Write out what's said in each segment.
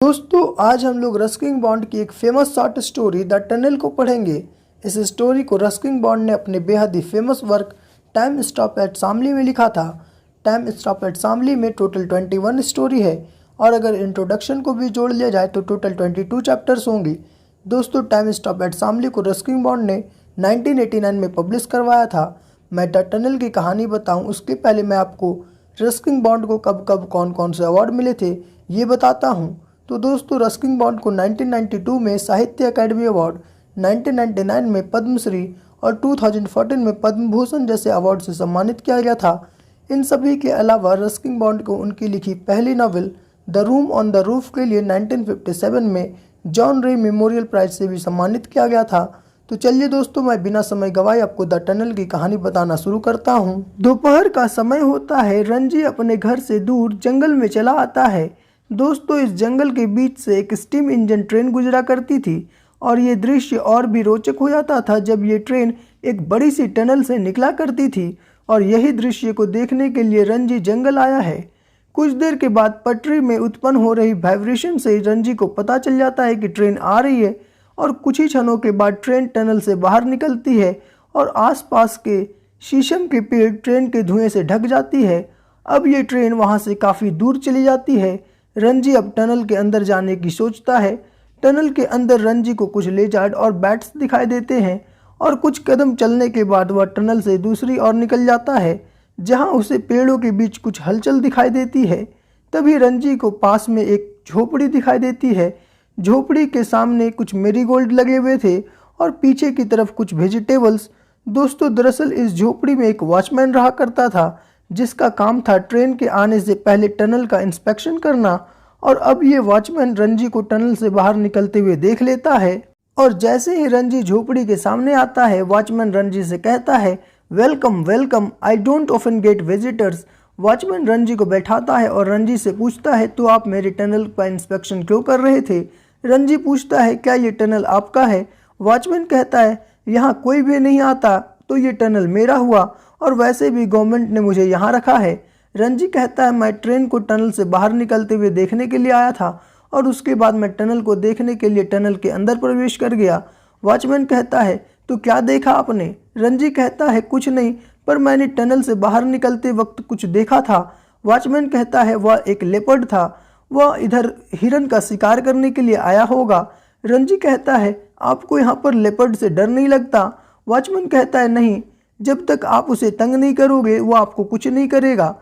दोस्तों आज हम लोग रस्किन बॉन्ड की एक famous short story the tunnel को पढ़ेंगे। इस स्टोरी को रस्किन बॉन्ड ने अपने बेहद ही famous work time stop at Shamli में लिखा था। टाइम स्टॉप एट शामली में टोटल 21 स्टोरी है और अगर इंट्रोडक्शन को भी जोड़ लिया जाए तो टोटल 22 चैप्टर्स होंगी। दोस्तों टाइम स्टॉप एट शामली को रस्किन बॉन्ड ने 1989 में पब्लिश करवाया था। मैं द टनल की कहानी बताऊं उसके पहले मैं आपको रस्किन बॉन्ड को कब कब कौन कौन से अवार्ड मिले थे ये बताता हूं। तो दोस्तों रस्किन बॉन्ड को 1992 में साहित्य अकादमी अवार्ड, 1999 में पद्मश्री और 2014 में पद्म भूषण जैसे अवार्ड से सम्मानित किया गया था। इन सभी के अलावा रस्किन बॉन्ड को उनकी लिखी पहली novel the room on the roof के लिए 1957 में जॉन रे मेमोरियल प्राइज से भी सम्मानित किया गया था। तो चलिए दोस्तों मैं बिना समय गवाए आपको द टनल की कहानी बताना शुरू करता हूँ। दोपहर का समय होता है। रंजी अपने घर से दूर जंगल में चला आता है। दोस्तों इस जंगल के बीच से एक स्टीम इंजन ट्रेन गुजरा करती थी और ये दृश्य और भी रोचक हो जाता था जब ये ट्रेन एक बड़ी सी टनल से निकला करती थी और यही दृश्य को देखने के लिए रंजी जंगल आया है। कुछ देर के बाद पटरी में उत्पन्न हो रही वाइब्रेशन से रंजी को पता चल जाता है कि ट्रेन आ रही है और कुछ ही क्षणों के बाद ट्रेन टनल से बाहर निकलती है और आसपास के शीशम के पेड़ ट्रेन के धुएं से ढक जाती है। अब ये ट्रेन वहाँ से काफ़ी दूर चली जाती है। रंजी अब टनल के अंदर जाने की सोचता है। टनल के अंदर रंजी को कुछ लेजर्ड और बैट्स दिखाई देते हैं और कुछ कदम चलने के बाद वह टनल से दूसरी ओर निकल जाता है जहां उसे पेड़ों के बीच कुछ हलचल दिखाई देती है। तभी रंजी को पास में एक झोपड़ी दिखाई देती है। झोपड़ी के सामने कुछ मेरीगोल्ड लगे हुए थे और पीछे की तरफ कुछ वेजिटेबल्स। दोस्तों दरअसल इस झोपड़ी में एक वॉचमैन रहा करता था जिसका काम था ट्रेन के आने से पहले टनल का इंस्पेक्शन करना और अब ये वॉचमैन रंजी को टनल से बाहर निकलते हुए देख लेता है और जैसे ही रंजी झोपड़ी के सामने आता है वॉचमैन रंजी से कहता है welcome welcome, I don't often get visitors. Watchman Ranji को बैठाता है और रंजी से पूछता है तो आप मेरे टनल का इंस्पेक्शन क्यों कर रहे थे। रंजी पूछता है क्या ये टनल आपका है। वॉचमैन कहता है यहाँ कोई भी नहीं आता तो ये टनल मेरा हुआ और वैसे भी गवर्नमेंट ने मुझे यहाँ रखा है। रंजी कहता है मैं ट्रेन को टनल से बाहर निकलते हुए देखने के लिए आया था और उसके बाद मैं टनल को देखने के लिए टनल के अंदर प्रवेश कर गया। वॉचमैन कहता है तो क्या देखा आपने। रंजी कहता है कुछ नहीं, पर मैंने टनल से बाहर निकलते वक्त कुछ देखा था। वॉचमैन कहता है वह एक लेपर्ड था, वह इधर हिरन का शिकार करने के लिए आया होगा। रंजी कहता है आपको यहाँ पर लेपर्ड से डर नहीं लगता। वॉचमैन कहता है नहीं, जब तक आप उसे तंग नहीं करोगे वो आपको कुछ नहीं करेगा।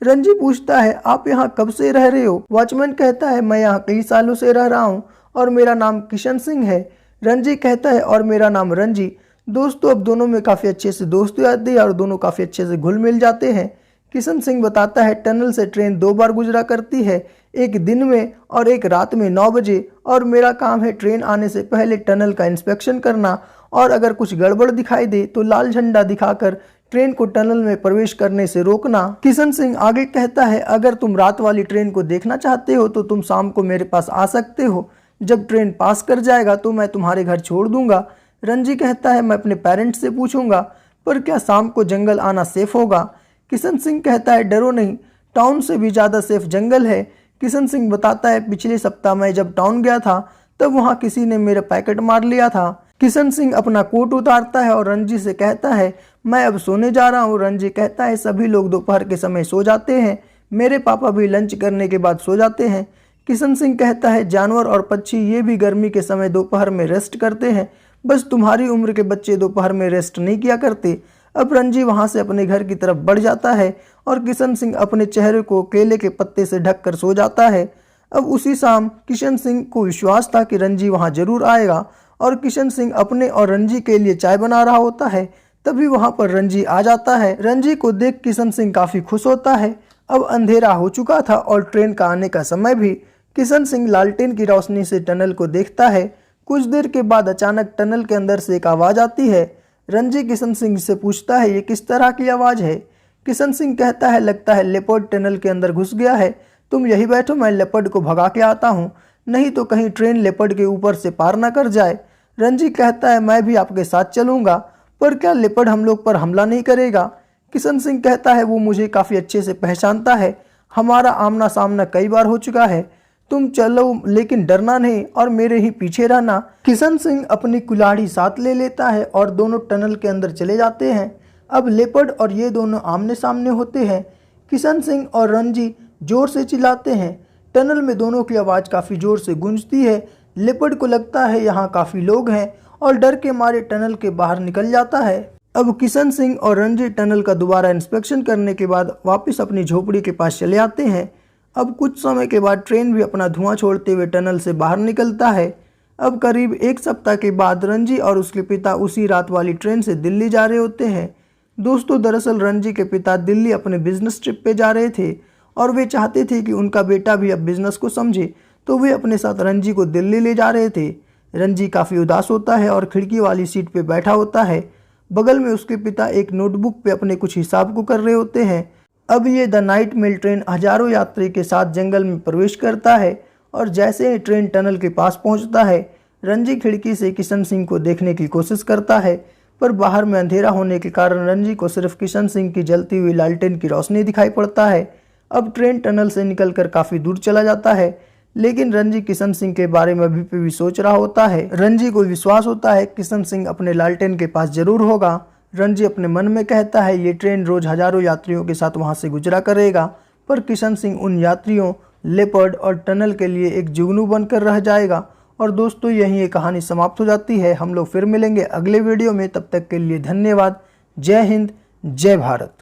रंजी पूछता है आप यहाँ कब से रह रहे हो। वॉचमैन कहता है मैं यहाँ कई सालों से रह रहा हूँ और मेरा नाम किशन सिंह है। रंजी कहता है और मेरा नाम रंजी। दोस्तों अब दोनों में काफ़ी अच्छे से दोस्ती आती है और दोनों काफ़ी अच्छे से घुल मिल जाते हैं। किशन सिंह बताता है टनल से ट्रेन 2 बार गुजरा करती है, एक दिन में और एक रात में 9 बजे, और मेरा काम है ट्रेन आने से पहले टनल का इंस्पेक्शन करना और अगर कुछ गड़बड़ दिखाई दे तो लाल झंडा दिखाकर ट्रेन को टनल में प्रवेश करने से रोकना। किशन सिंह आगे कहता है अगर तुम रात वाली ट्रेन को देखना चाहते हो तो तुम शाम को मेरे पास आ सकते हो, जब ट्रेन पास कर जाएगा तो मैं तुम्हारे घर छोड़ दूंगा। रंजी कहता है मैं अपने पेरेंट्स से पूछूंगा, पर क्या शाम को जंगल आना सेफ होगा। किशन सिंह कहता है डरो नहीं, टाउन से भी ज़्यादा सेफ जंगल है। किशन सिंह बताता है पिछले सप्ताह मैं जब टाउन गया था तब वहाँ किसी ने मेरा पैकेट मार लिया था। किशन सिंह अपना कोट उतारता है और रंजी से कहता है मैं अब सोने जा रहा हूँ। रंजी कहता है सभी लोग दोपहर के समय सो जाते हैं, मेरे पापा भी लंच करने के बाद सो जाते हैं। किशन सिंह कहता है जानवर और पक्षी ये भी गर्मी के समय दोपहर में रेस्ट करते हैं, बस तुम्हारी उम्र के बच्चे दोपहर में रेस्ट नहीं किया करते। अब रंजी वहाँ से अपने घर की तरफ बढ़ जाता है और किशन सिंह अपने चेहरे को केले के पत्ते से ढककर सो जाता है। अब उसी शाम किशन सिंह को विश्वास था कि रंजी वहाँ जरूर आएगा और किशन सिंह अपने और रंजी के लिए चाय बना रहा होता है। तभी वहाँ पर रंजी आ जाता है। रंजी को देख किशन सिंह काफ़ी खुश होता है। अब अंधेरा हो चुका था और ट्रेन का आने का समय भी। किशन सिंह लालटेन की रोशनी से टनल को देखता है। कुछ देर के बाद अचानक टनल के अंदर से एक आवाज़ आती है। रंजी किशन सिंह से पूछता है ये किस तरह की आवाज़ है। किशन सिंह कहता है लगता है लेपर्ड टनल के अंदर घुस गया है, तुम यही बैठो मैं लेपर्ड को भगा के आता हूँ, नहीं तो कहीं ट्रेन लेपर्ड के ऊपर से पार ना कर जाए। रंजी कहता है मैं भी आपके साथ चलूँगा, पर क्या लेपर्ड हम लोग पर हमला नहीं करेगा। किशन सिंह कहता है वो मुझे काफ़ी अच्छे से पहचानता है, हमारा आमना सामना कई बार हो चुका है। तुम चलो लेकिन डरना नहीं और मेरे ही पीछे रहना। किशन सिंह अपनी कुल्हाड़ी साथ ले लेता है और दोनों टनल के अंदर चले जाते हैं। अब लेपर्ड और ये दोनों आमने सामने होते हैं। किशन सिंह और रणजी जोर से चिल्लाते हैं। टनल में दोनों की आवाज़ काफ़ी जोर से गूंजती है। लेपर्ड को लगता है यहाँ काफ़ी लोग हैं और डर के मारे टनल के बाहर निकल जाता है। अब किशन सिंह और रणजी टनल का दोबारा इंस्पेक्शन करने के बाद वापस अपनी झोपड़ी के पास चले आते हैं। अब कुछ समय के बाद ट्रेन भी अपना धुआं छोड़ते हुए टनल से बाहर निकलता है। अब करीब एक सप्ताह के बाद रणजी और उसके पिता उसी रात वाली ट्रेन से दिल्ली जा रहे होते हैं। दोस्तों, दरअसल रणजी के पिता दिल्ली अपने बिजनेस ट्रिप पे जा रहे थे और वे चाहते थे कि उनका बेटा भी अब बिजनेस को समझे, तो वे अपने साथ रणजी को दिल्ली ले जा रहे थे। रणजी काफ़ी उदास होता है और खिड़की वाली सीट पे बैठा होता है। बगल में उसके पिता एक नोटबुक पे अपने कुछ हिसाब को कर रहे होते हैं। अब ये द नाइट मेल ट्रेन हजारों यात्री के साथ जंगल में प्रवेश करता है और जैसे ही ट्रेन टनल के पास पहुंचता है, रणजी खिड़की से किशन सिंह को देखने की कोशिश करता है, पर बाहर में अंधेरा होने के कारण रणजी को सिर्फ किशन सिंह की जलती हुई लालटेन की रोशनी दिखाई पड़ता है। अब ट्रेन टनल से निकलकर काफ़ी दूर चला जाता है, लेकिन रणजी किशन सिंह के बारे में अभी भी सोच रहा होता है। रणजी को विश्वास होता है किशन सिंह अपने लालटेन के पास जरूर होगा। रणजी अपने मन में कहता है ये ट्रेन रोज हजारों यात्रियों के साथ वहां से गुजरा करेगा, पर किशन सिंह उन यात्रियों, लेपर्ड और टनल के लिए एक जुगनू बनकर रह जाएगा। और दोस्तों, यहीं ये कहानी समाप्त हो जाती है। हम लोग फिर मिलेंगे अगले वीडियो में, तब तक के लिए धन्यवाद। जय हिंद, जय भारत।